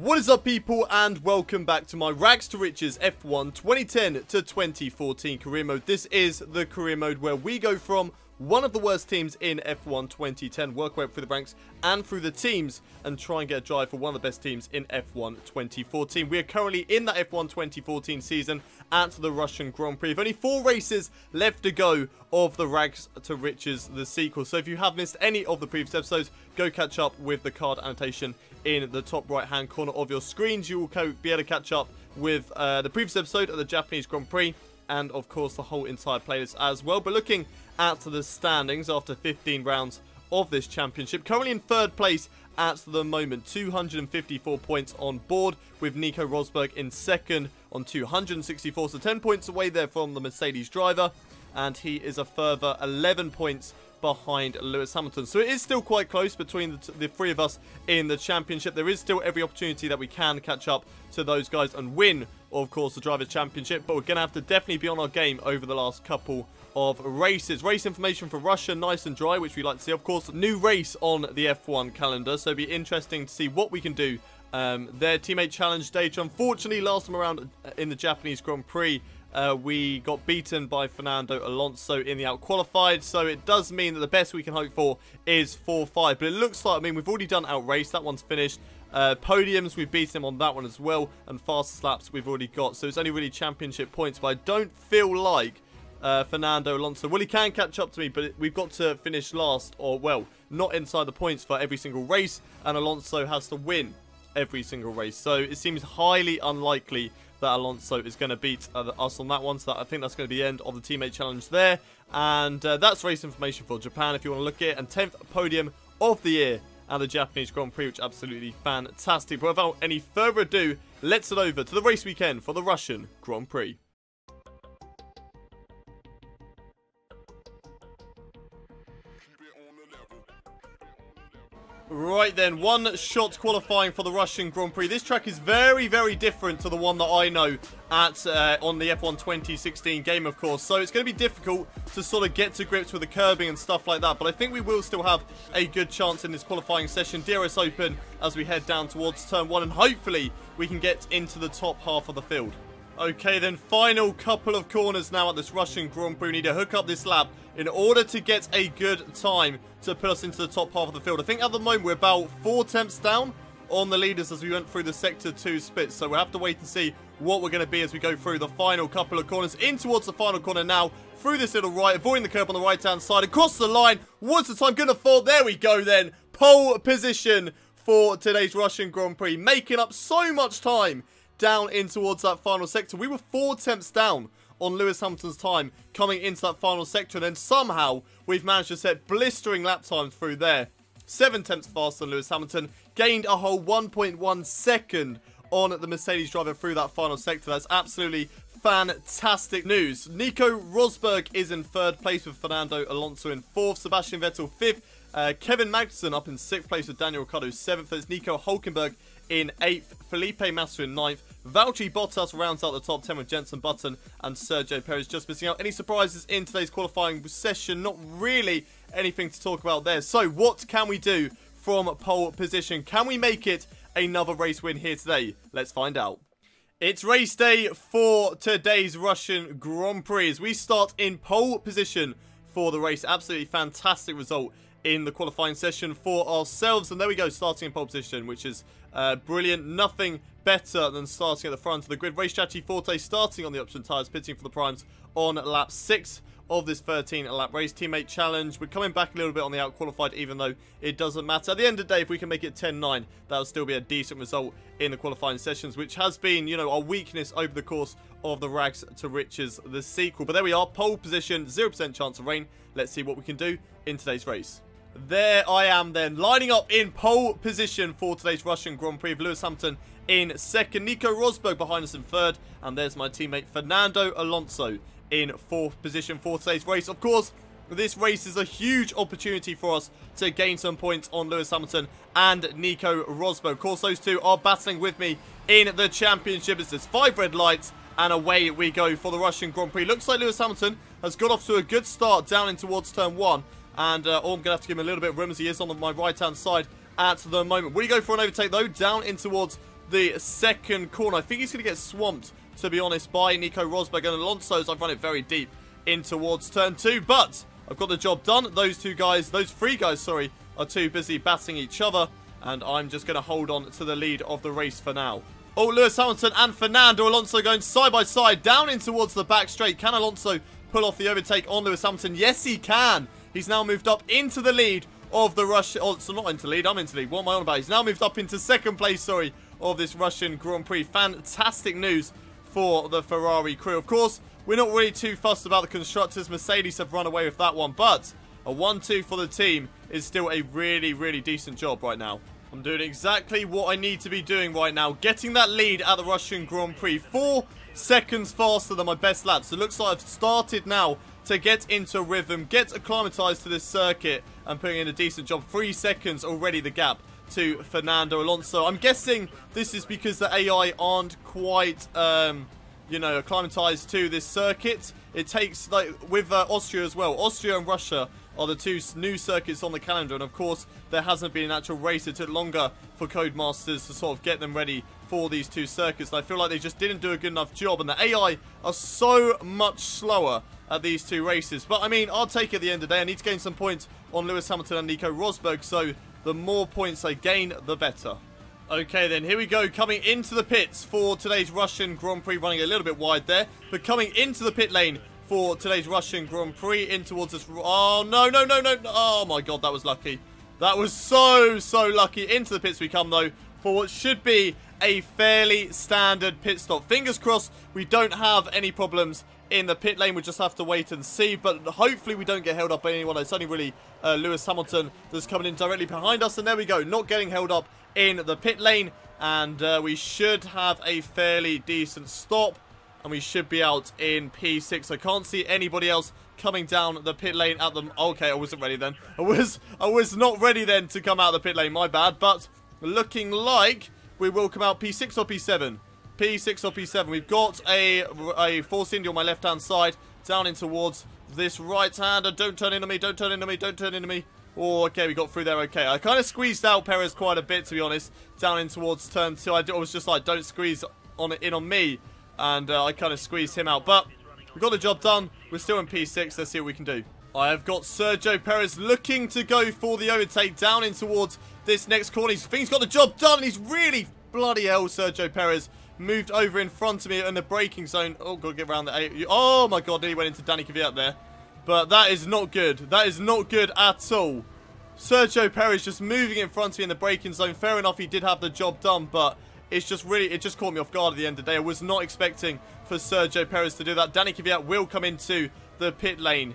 What is up, people, and welcome back to my Rags to Riches F1 2010 to 2014 career mode. This is the career mode where we go from one of the worst teams in F1 2010, work our way up through the ranks and through the teams, and try and get a drive for one of the best teams in F1 2014. We are currently in that F1 2014 season at the Russian Grand Prix. Only 4 races left to go of the Rags to Riches, the sequel. So if you have missed any of the previous episodes, go catch up with the card annotation in the top right hand corner of your screens. You will be able to catch up with the previous episode of the Japanese Grand Prix, and of course the whole entire playlist as well. But looking at the standings after 15 rounds of this championship, currently in 3rd place at the moment, 254 points on board, with Nico Rosberg in 2nd on 264, so 10 points away there from the Mercedes driver, and he is a further 11 points behind Lewis Hamilton. So it is still quite close between the 3 of us in the championship. There is still every opportunity that we can catch up to those guys and win, of course, the Drivers' Championship, but we're going to have to definitely be on our game over the last couple of races. Race information for Russia, nice and dry, which we like to see. Of course, new race on the F1 calendar, so it'll be interesting to see what we can do. Their teammate challenge stage, unfortunately, last time around in the Japanese Grand Prix, we got beaten by Fernando Alonso in the out-qualified, so it does mean that the best we can hope for is 4-5. But it looks like, I mean, we've already done out-race, that one's finished. Podiums, we've beaten him on that one as well, and fastest laps we've already got. So it's only really championship points, but I don't feel like Fernando Alonso, well, he can catch up to me, but we've got to finish last, or, well, not inside the points for every single race, and Alonso has to win every single race. So it seems highly unlikely that Alonso is going to beat us on that one. So I think that's going to be the end of the teammate challenge there. And that's race information for Japan if you want to look at it. And 10th podium of the year at the Japanese Grand Prix, which is absolutely fantastic. But without any further ado, let's head over to the race weekend for the Russian Grand Prix. Right then, one shot qualifying for the Russian Grand Prix. This track is very, very different to the one that I know at on the F1 2016 game, of course. So it's going to be difficult to sort of get to grips with the curbing and stuff like that. But I think we will still have a good chance in this qualifying session. DRS open as we head down towards turn 1. And hopefully we can get into the top half of the field. Okay then, final couple of corners now at this Russian Grand Prix. We need to hook up this lap in order to get a good time to put us into the top half of the field. I think at the moment we're about 4 tenths down on the leaders as we went through the Sector 2 splits. So we'll have to wait and see what we're going to be as we go through the final couple of corners. In towards the final corner now, through this little right, avoiding the curb on the right-hand side, across the line. What's the time going to fall? There we go then. Pole position for today's Russian Grand Prix, making up so much time down in towards that final sector. We were 4 tenths down on Lewis Hamilton's time coming into that final sector, and then somehow we've managed to set blistering lap times through there. 7 tenths faster than Lewis Hamilton, gained a whole 1.1 second on the Mercedes driver through that final sector. That's absolutely fantastic news. Nico Rosberg is in 3rd place with Fernando Alonso in 4th, Sebastian Vettel 5th, Kevin Magnussen up in 6th place with Daniel Ricciardo 7th, there's Nico Hülkenberg in 8th, Felipe Massa in 9th, Valtteri Bottas rounds out the top 10 with Jenson Button and Sergio Perez just missing out. Any surprises in today's qualifying session? Not really anything to talk about there. So what can we do from pole position? Can we make it another race win here today? Let's find out. It's race day for today's Russian Grand Prix as we start in pole position for the race. Absolutely fantastic result in the qualifying session for ourselves, and there we go, starting in pole position, which is brilliant. Nothing better than starting at the front of the grid. Race strategy Forte starting on the option tyres, pitting for the primes on lap 6 of this 13-lap race. Teammate challenge, we're coming back a little bit on the out-qualified, even though it doesn't matter. At the end of the day, if we can make it 10-9, that'll still be a decent result in the qualifying sessions, which has been, you know, our weakness over the course of the Rags to Riches, the sequel. But there we are, pole position, 0% chance of rain. Let's see what we can do in today's race. There I am then, lining up in pole position for today's Russian Grand Prix. Lewis Hamilton in 2nd, Nico Rosberg behind us in 3rd, and there's my teammate Fernando Alonso in 4th position for today's race. Of course, this race is a huge opportunity for us to gain some points on Lewis Hamilton and Nico Rosberg. Of course, those two are battling with me in the championship. It's just 5 red lights, and away we go for the Russian Grand Prix. Looks like Lewis Hamilton has got off to a good start down in towards turn 1. And I'm going to have to give him a little bit of room as he is on my right-hand side at the moment. Will he go for an overtake, though? Down in towards the second corner. I think he's going to get swamped, to be honest, by Nico Rosberg and Alonso as I've run it very deep in towards turn 2. But I've got the job done. Those three guys, sorry, are too busy batting each other. And I'm just going to hold on to the lead of the race for now. Oh, Lewis Hamilton and Fernando Alonso going side by side down in towards the back straight. Can Alonso pull off the overtake on Lewis Hamilton? Yes, he can. He's now moved up into the lead of the Russian... Oh, so not into lead, I'm into lead. What am I on about? He's now moved up into second place, sorry, of this Russian Grand Prix. Fantastic news for the Ferrari crew. Of course, we're not really too fussed about the constructors. Mercedes have run away with that one, but a 1-2 for the team is still a really, really decent job right now. I'm doing exactly what I need to be doing right now. Getting that lead at the Russian Grand Prix. 4 seconds faster than my best lap. So it looks like I've started now to get into rhythm, get acclimatized to this circuit, and putting in a decent job. 3 seconds already the gap to Fernando Alonso. I'm guessing this is because the AI aren't quite, you know, acclimatized to this circuit. It takes, like, with Austria as well. Austria and Russia are the 2 new circuits on the calendar, and of course there hasn't been an actual race. It took longer for Codemasters to sort of get them ready for these 2 circuits, and I feel like they just didn't do a good enough job, and the AI are so much slower at these 2 races. But I mean, I'll take it at the end of the day. I need to gain some points on Lewis Hamilton and Nico Rosberg, so the more points I gain, the better. Okay then, here we go, coming into the pits for today's Russian Grand Prix, running a little bit wide there, but coming into the pit lane for today's Russian Grand Prix, in towards this... Oh, no, no, no, no, oh my god, that was lucky. That was so lucky. Into the pits we come, though, for what should be a fairly standard pit stop. Fingers crossed we don't have any problems in the pit lane. We'll just have to wait and see, but hopefully we don't get held up by anyone. It's only really Lewis Hamilton that's coming in directly behind us, and there we go, not getting held up in the pit lane, and we should have a fairly decent stop, and we should be out in P6. I can't see anybody else coming down the pit lane at them. Okay, I wasn't ready then. I was not ready then to come out of the pit lane, my bad, but looking like we will come out P6 or P7. P6 or P7. We've got a Force India on my left-hand side, down in towards this right-hander. Don't turn into me, don't turn into me, don't turn into me. Oh, okay, we got through there, okay. I kind of squeezed out Perez quite a bit, to be honest, down in towards turn 2. I was just like, don't squeeze in on me, and I kind of squeezed him out. But we got the job done. We're still in P6. Let's see what we can do. I have got Sergio Perez looking to go for the overtake down in towards this next corner. He thinks he's got the job done, and he's really, bloody hell, Sergio Perez moved over in front of me in the braking zone. Oh, got to get around the... Oh, my God, he went into Danny Kvyat there. But that is not good. That is not good at all. Sergio Perez just moving in front of me in the braking zone. Fair enough, he did have the job done, but it's just really... It just caught me off guard at the end of the day. I was not expecting for Sergio Perez to do that. Danny Kvyat will come into the pit lane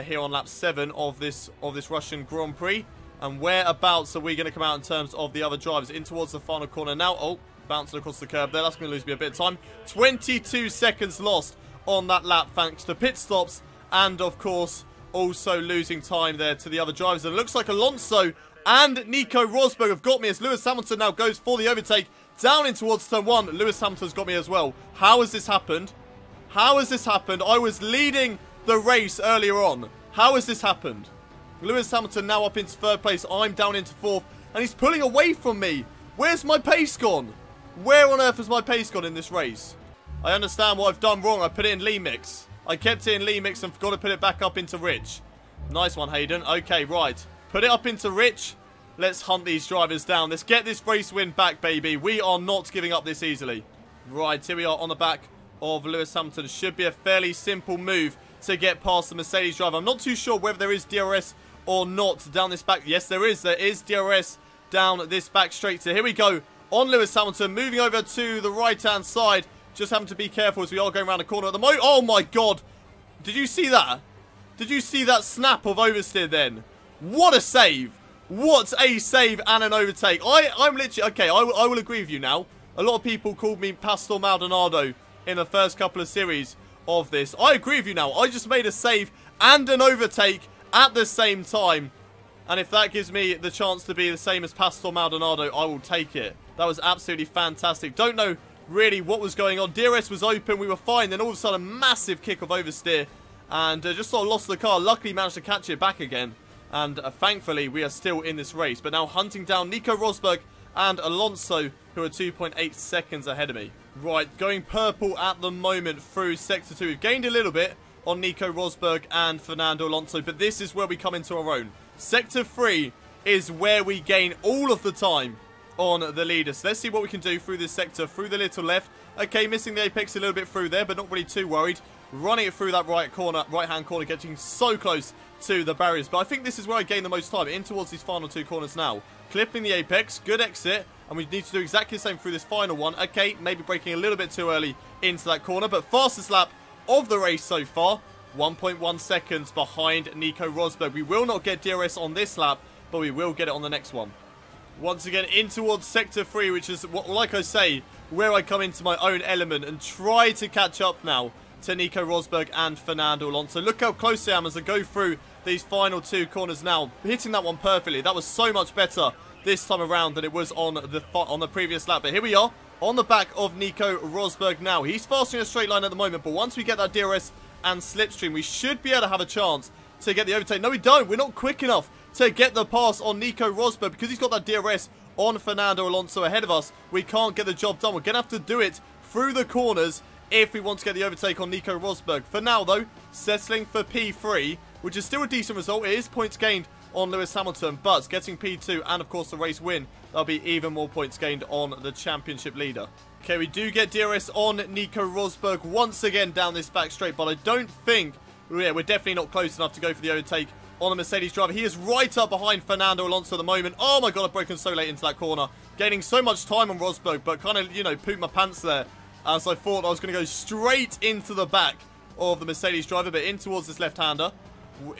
here on lap 7 of this Russian Grand Prix. And whereabouts are we going to come out in terms of the other drivers? In towards the final corner now. Oh, bouncing across the curb there. That's going to lose me a bit of time. 22 seconds lost on that lap thanks to pit stops. And, of course, also losing time there to the other drivers. And it looks like Alonso and Nico Rosberg have got me as Lewis Hamilton now goes for the overtake down in towards turn 1. Lewis Hamilton's got me as well. How has this happened? How has this happened? I was leading the race earlier on. How has this happened? Lewis Hamilton now up into 3rd place. I'm down into 4th. And he's pulling away from me. Where's my pace gone? Where on earth has my pace gone in this race? I understand what I've done wrong. I put it in Lee Mix. I kept it in Lee Mix and forgot to put it back up into Rich. Nice one, Hayden. Okay, right. Put it up into Rich. Let's hunt these drivers down. Let's get this race win back, baby. We are not giving up this easily. Right, here we are on the back of Lewis Hamilton. Should be a fairly simple move to get past the Mercedes driver. I'm not too sure whether there is DRS or not down this back. Yes, there is. There is DRS down this back straight. So here we go on Lewis Hamilton. Moving over to the right-hand side. Just having to be careful as we are going around the corner at the moment. Oh, my God. Did you see that? Did you see that snap of oversteer then? What a save. What a save and an overtake. I'm literally... Okay, I will agree with you now. A lot of people called me Pastor Maldonado in the first couple of series of this. I agree with you now. I just made a save and an overtake at the same time. And if that gives me the chance to be the same as Pastor Maldonado, I will take it. That was absolutely fantastic. Don't know really what was going on. DRS was open. We were fine. Then all of a sudden, a massive kick of oversteer. And just sort of lost the car. Luckily, managed to catch it back again. And thankfully, we are still in this race. But now hunting down Nico Rosberg and Alonso who are 2.8 seconds ahead of me. Right, going purple at the moment through Sector 2. We've gained a little bit on Nico Rosberg and Fernando Alonso, but this is where we come into our own. Sector 3 is where we gain all of the time on the leader. So let's see what we can do through this sector, through the little left. Okay, missing the apex a little bit through there, but not really too worried. Running it through that right-hand corner, getting so close to the barriers. But I think this is where I gain the most time, in towards these final 2 corners now. Clipping the apex, good exit, and we need to do exactly the same through this final one. Okay, maybe braking a little bit too early into that corner, but fastest lap of the race so far. 1.1 seconds behind Nico Rosberg. We will not get DRS on this lap, but we will get it on the next one. Once again, in towards Sector 3, which is, like I say, where I come into my own element and try to catch up now to Nico Rosberg and Fernando Alonso. Look how close I am as I go through these final 2 corners now. Hitting that one perfectly. That was so much better this time around than it was on the previous lap. But here we are on the back of Nico Rosberg now. He's faster in a straight line at the moment, but once we get that DRS and slipstream, we should be able to have a chance to get the overtake. No, we don't. We're not quick enough to get the pass on Nico Rosberg because he's got that DRS on Fernando Alonso ahead of us. We can't get the job done. We're going to have to do it through the corners if we want to get the overtake on Nico Rosberg. For now, though, settling for P3, which is still a decent result. It is points gained on Lewis Hamilton, but getting P2 and, of course, the race win, there'll be even more points gained on the championship leader. Okay, we do get DRS on Nico Rosberg once again down this back straight, but I don't think, yeah, we're definitely not close enough to go for the overtake on the Mercedes driver. He is right up behind Fernando Alonso at the moment. Oh my god, I've broken so late into that corner. Gaining so much time on Rosberg, but kind of, you know, pooped my pants there, as I thought I was going to go straight into the back of the Mercedes driver, but in towards this left-hander.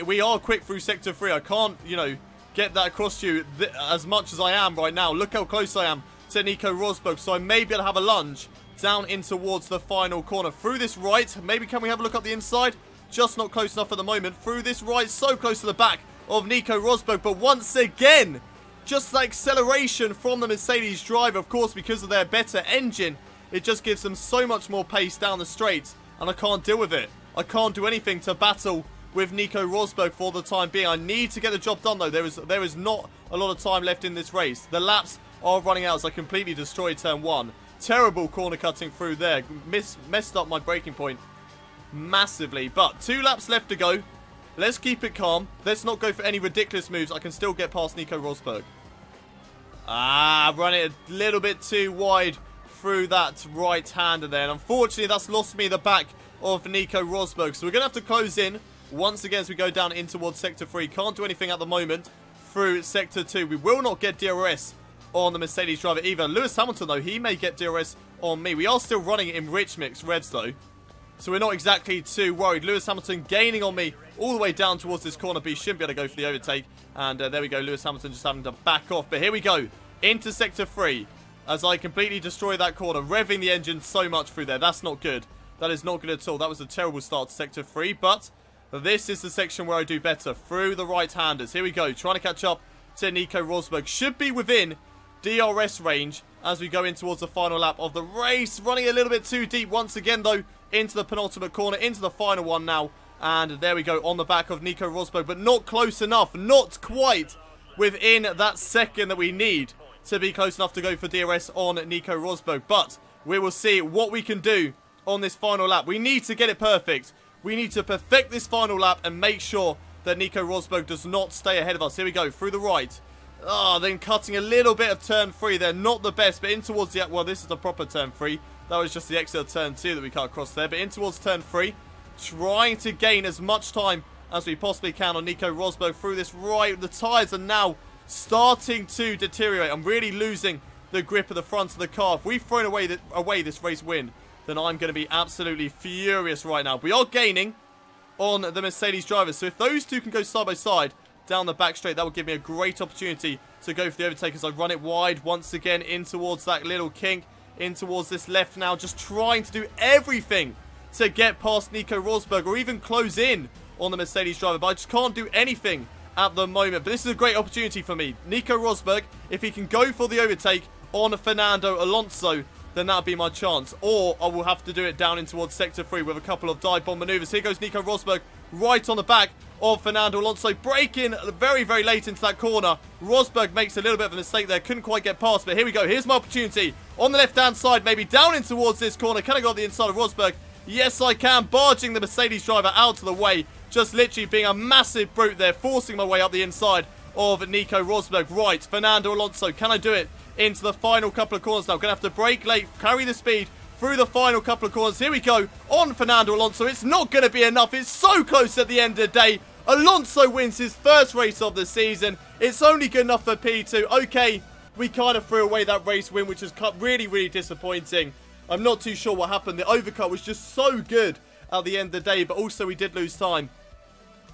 We are quick through Sector 3. I can't, you know, get that across to you as much as I am right now. Look how close I am to Nico Rosberg, so I may be able to have a lunge down in towards the final corner. Through this right, maybe can we have a look up the inside? Just not close enough at the moment. Through this right, so close to the back of Nico Rosberg, but once again, just the acceleration from the Mercedes driver, of course, because of their better engine, it just gives them so much more pace down the straight, and I can't deal with it. I can't do anything to battle with Nico Rosberg for the time being. I need to get the job done, though. There is not a lot of time left in this race. The laps are running out as I completely destroyed turn 1. Terrible corner cutting through there. Messed up my braking point massively, but 2 laps left to go. Let's keep it calm. Let's not go for any ridiculous moves. I can still get past Nico Rosberg. Run it a little bit too wide through that right-hander there. And unfortunately, that's lost me the back of Nico Rosberg. So we're going to have to close in once again as we go down in towards Sector 3. Can't do anything at the moment through Sector 2. We will not get DRS on the Mercedes driver either. Lewis Hamilton, though, he may get DRS on me. We are still running it in rich mix revs, though, so we're not exactly too worried. Lewis Hamilton gaining on me all the way down towards this corner, but he shouldn't be able to go for the overtake. And there we go, Lewis Hamilton just having to back off. But here we go, into Sector 3, as I completely destroy that corner, revving the engine so much through there. That's not good. That is not good at all. That was a terrible start to Sector 3, but this is the section where I do better, through the right-handers. Here we go, trying to catch up to Nico Rosberg. Should be within DRS range as we go in towards the final lap of the race. Running a little bit too deep once again, though, into the penultimate corner, into the final one now. And there we go, on the back of Nico Rosberg, but not close enough. Not quite within that second that we need to be close enough to go for DRS on Nico Rosberg. But we will see what we can do on this final lap. We need to get it perfect. We need to perfect this final lap and make sure that Nico Rosberg does not stay ahead of us. Here we go, through the right. Then cutting a little bit of turn 3 there. Not the best, but in towards the... Well, this is the proper turn 3. That was just the exit of turn 2 that we cut across there. But in towards turn 3. Trying to gain as much time as we possibly can on Nico Rosberg through this right. The tyres are now starting to deteriorate. I'm really losing the grip of the front of the car. If we've thrown away this race win, then I'm going to be absolutely furious right now. We are gaining on the Mercedes drivers. So if those two can go side by side down the back straight, that would give me a great opportunity to go for the overtake as I run it wide once again in towards that little kink, in towards this left now, just trying to do everything to get past Nico Rosberg or even close in on the Mercedes driver, but I just can't do anything at the moment. But this is a great opportunity for me. Nico Rosberg, if he can go for the overtake on Fernando Alonso, then that'll be my chance. Or I will have to do it down in towards Sector 3 with a couple of dive bomb maneuvers. Here goes Nico Rosberg right on the back of Fernando Alonso, braking very, very late into that corner. Rosberg makes a little bit of a mistake there, couldn't quite get past, but here we go. Here's my opportunity on the left-hand side, maybe down in towards this corner. Can I go on the inside of Rosberg? Yes, I can. Barging the Mercedes driver out of the way, just literally being a massive brute there, forcing my way up the inside of Nico Rosberg. Right, Fernando Alonso, can I do it into the final couple of corners now? Gonna have to brake late, carry the speed through the final couple of corners. Here we go on Fernando Alonso. It's not going to be enough. It's so close at the end of the day. Alonso wins his first race of the season. It's only good enough for P2. Okay, we kind of threw away that race win, which is really, really disappointing. I'm not too sure what happened. The overcut was just so good at the end of the day, but also we did lose time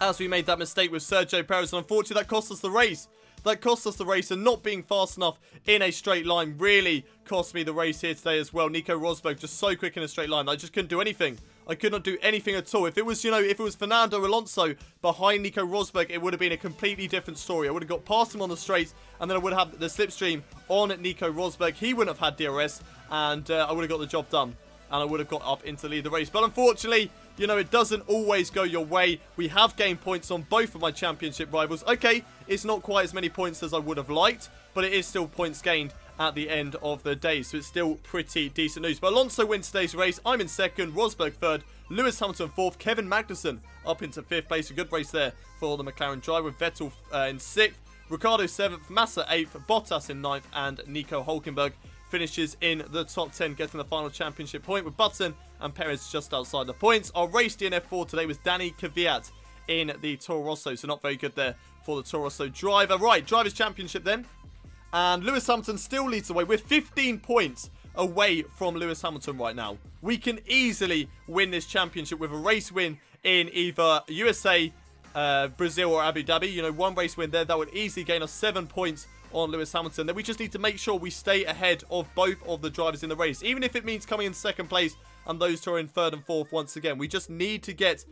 as we made that mistake with Sergio Perez, and unfortunately that cost us the race. That cost us the race, and not being fast enough in a straight line really cost me the race here today as well. Nico Rosberg just so quick in a straight line. I just couldn't do anything. I could not do anything at all. If it was, if it was Fernando Alonso behind Nico Rosberg, it would have been a completely different story. I would have got past him on the straights, and then I would have had the slipstream on Nico Rosberg. He wouldn't have had DRS, and I would have got the job done. And I would have got up into the lead of the race. But unfortunately, it doesn't always go your way. We have gained points on both of my championship rivals. Okay, it's not quite as many points as I would have liked, but it is still points gained at the end of the day. So it's still pretty decent news. But Alonso wins today's race. I'm in second, Rosberg third, Lewis Hamilton fourth, Kevin Magnussen up into fifth place. A good race there for the McLaren driver, with Vettel in sixth, Ricciardo seventh, Massa eighth, Bottas in ninth, and Nico Hülkenberg finishes in the top 10, getting the final championship point, with Button and Perez just outside the points. Our race DNF4 today was Danny Kvyat in the Toro Rosso, so not very good there for the Toro Rosso driver. Right, Drivers' Championship then. And Lewis Hamilton still leads the way. We're 15 points away from Lewis Hamilton right now. We can easily win this championship with a race win in either USA, Brazil or Abu Dhabi. One race win there, that would easily gain us 7 points on Lewis Hamilton. Then we just need to make sure we stay ahead of both of the drivers in the race, even if it means coming in second place and those two are in third and fourth once again. We just need to get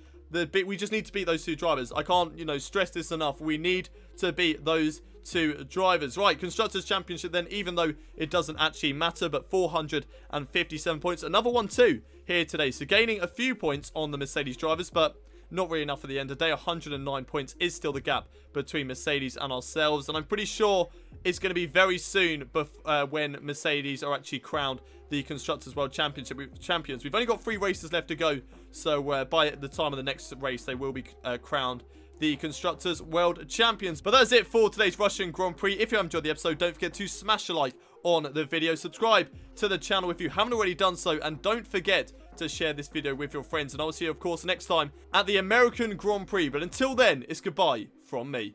we just need to beat those two drivers. I can't stress this enough. We need to beat those two drivers. Right, Constructors' Championship then, even though it doesn't actually matter, but 457 points. Another one too here today, so gaining a few points on the Mercedes drivers, but not really enough at the end of the day. 109 points is still the gap between Mercedes and ourselves, and I'm pretty sure it's going to be very soon when Mercedes are actually crowned the Constructors' World Championship champions. We've only got 3 races left to go, so by the time of the next race, they will be crowned the Constructors' World Champions. But that's it for today's Russian Grand Prix. If you have enjoyed the episode, don't forget to smash a like on the video. Subscribe to the channel if you haven't already done so, and don't forget to share this video with your friends. And I'll see you, of course, next time at the American Grand Prix. But until then, it's goodbye from me.